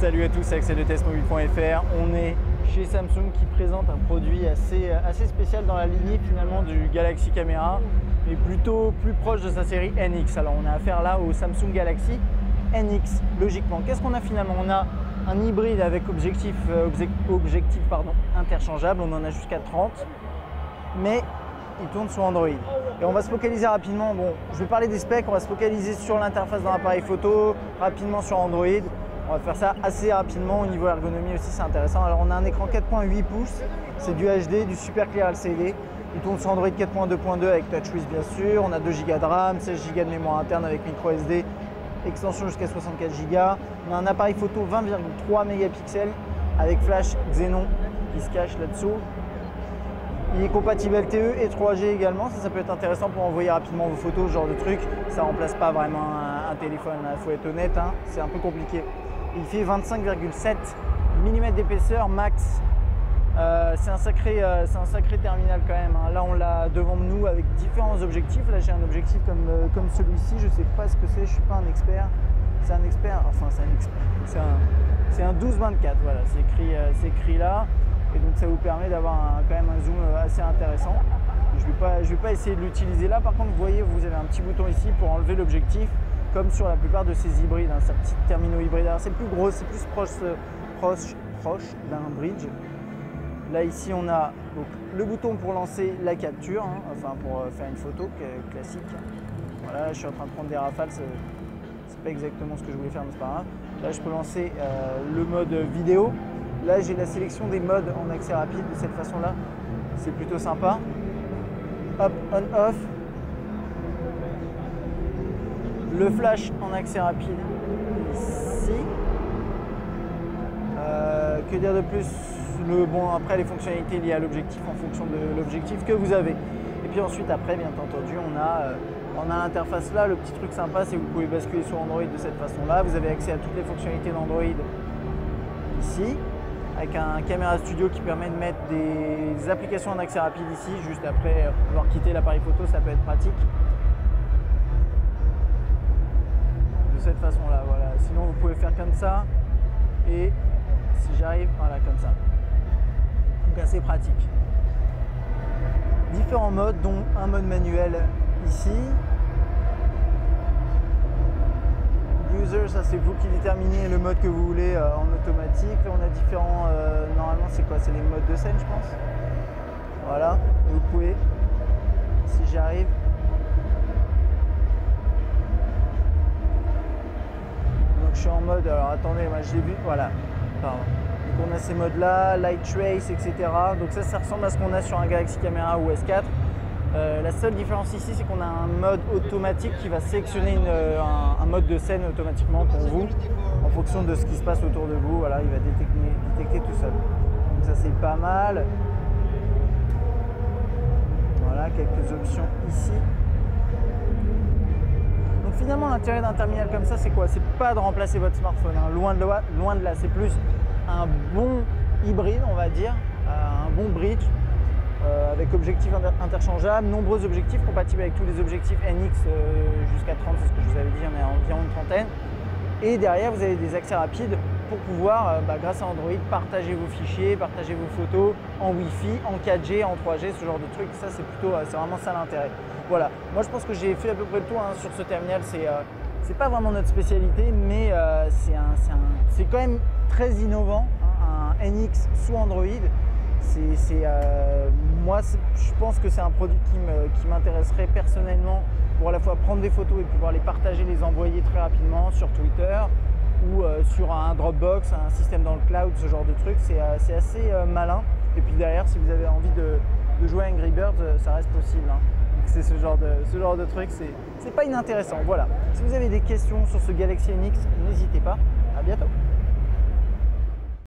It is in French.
Salut à tous, Axel de testmobile.fr. On est chez Samsung qui présente un produit assez spécial dans la lignée finalement du Galaxy Camera, mais plutôt plus proche de sa série NX. Alors on a affaire là au Samsung Galaxy NX, logiquement. Qu'est-ce qu'on a finalement? On a un hybride avec objectif interchangeable, on en a jusqu'à 30, mais il tourne sur Android. Et on va se focaliser rapidement, bon, je vais parler des specs, on va se focaliser sur l'interface dans l'appareil photo, rapidement sur Android. On va faire ça assez rapidement, au niveau ergonomie aussi c'est intéressant. Alors on a un écran 4.8 pouces, c'est du HD, du Super Clear LCD. Il tourne sur Android 4.2.2 avec TouchWiz bien sûr. On a 2 Go de RAM, 16 Go de mémoire interne avec micro SD, extension jusqu'à 64 Go. On a un appareil photo 20,3 mégapixels avec flash Xenon qui se cache là-dessous. Il est compatible LTE et 3G également, ça peut être intéressant pour envoyer rapidement vos photos, ce genre de truc. Ça ne remplace pas vraiment un téléphone, il faut être honnête, hein. C'est un peu compliqué. Il fait 25,7 mm d'épaisseur max. C'est un sacré terminal quand même, hein. Là on l'a devant nous avec différents objectifs. Là j'ai un objectif comme celui-ci, je ne sais pas ce que c'est, je ne suis pas un expert. C'est un expert, enfin c'est un expert, c'est un 12-24, voilà, c'est écrit là. Et donc ça vous permet d'avoir quand même un zoom assez intéressant. Je vais pas essayer de l'utiliser là. Par contre, vous voyez, vous avez un petit bouton ici pour enlever l'objectif, comme sur la plupart de ces hybrides, hein, ces petits terminaux hybrides. Alors c'est plus gros, c'est plus proche d'un bridge. Là ici on a donc, le bouton pour lancer la capture, hein, enfin pour faire une photo classique. Voilà, je suis en train de prendre des rafales, c'est pas exactement ce que je voulais faire, mais c'est pas grave. Là je peux lancer le mode vidéo. Là, j'ai la sélection des modes en accès rapide de cette façon-là. C'est plutôt sympa. Hop, on-off. Le flash en accès rapide ici. Que dire de plus? Bon, après, les fonctionnalités liées à l'objectif en fonction de l'objectif que vous avez. Et puis ensuite, après, bien entendu, on a l'interface là. Le petit truc sympa, c'est que vous pouvez basculer sur Android de cette façon-là. Vous avez accès à toutes les fonctionnalités d'Android ici, avec un caméra studio qui permet de mettre des applications en accès rapide ici, juste après pouvoir quitter l'appareil photo, ça peut être pratique. De cette façon-là, voilà. Sinon, vous pouvez faire comme ça, et si j'arrive, voilà, comme ça. Donc assez pratique. Différents modes, dont un mode manuel ici. User, ça c'est vous qui déterminez le mode que vous voulez en automatique. Là on a différents, normalement c'est quoi? C'est les modes de scène je pense. Voilà, et vous pouvez, si j'y arrive, donc je suis en mode, alors attendez, moi j'ai vu, voilà, pardon. Donc on a ces modes là, light trace, etc. Donc ça ressemble à ce qu'on a sur un Galaxy Camera ou S4. La seule différence ici, c'est qu'on a un mode automatique qui va sélectionner un mode de scène automatiquement pour vous en fonction de ce qui se passe autour de vous. Voilà, il va détecter tout seul. Donc ça, c'est pas mal. Voilà, quelques options ici. Donc finalement, l'intérêt d'un terminal comme ça, c'est quoi? C'est pas de remplacer votre smartphone, hein. Loin de là. C'est plus un bon hybride, on va dire, un bon bridge. Avec objectif interchangeable, nombreux objectifs compatibles avec tous les objectifs NX jusqu'à 30, c'est ce que je vous avais dit, on est à environ une trentaine. Et derrière, vous avez des accès rapides pour pouvoir, grâce à Android, partager vos fichiers, partager vos photos en Wi-Fi, en 4G, en 3G, ce genre de trucs. Ça, c'est vraiment ça l'intérêt. Voilà, moi je pense que j'ai fait à peu près le tour, hein, sur ce terminal. C'est pas vraiment notre spécialité, mais c'est quand même très innovant, hein, un NX sous Android. Moi, je pense que c'est un produit qui m'intéresserait personnellement pour à la fois prendre des photos et pouvoir les partager, les envoyer très rapidement sur Twitter ou sur un Dropbox, un système dans le cloud, ce genre de truc. C'est assez malin. Et puis derrière, si vous avez envie de jouer à Angry Birds, ça reste possible, hein. C'est ce genre de truc, c'est pas inintéressant. Voilà. Si vous avez des questions sur ce Galaxy NX, n'hésitez pas. À bientôt.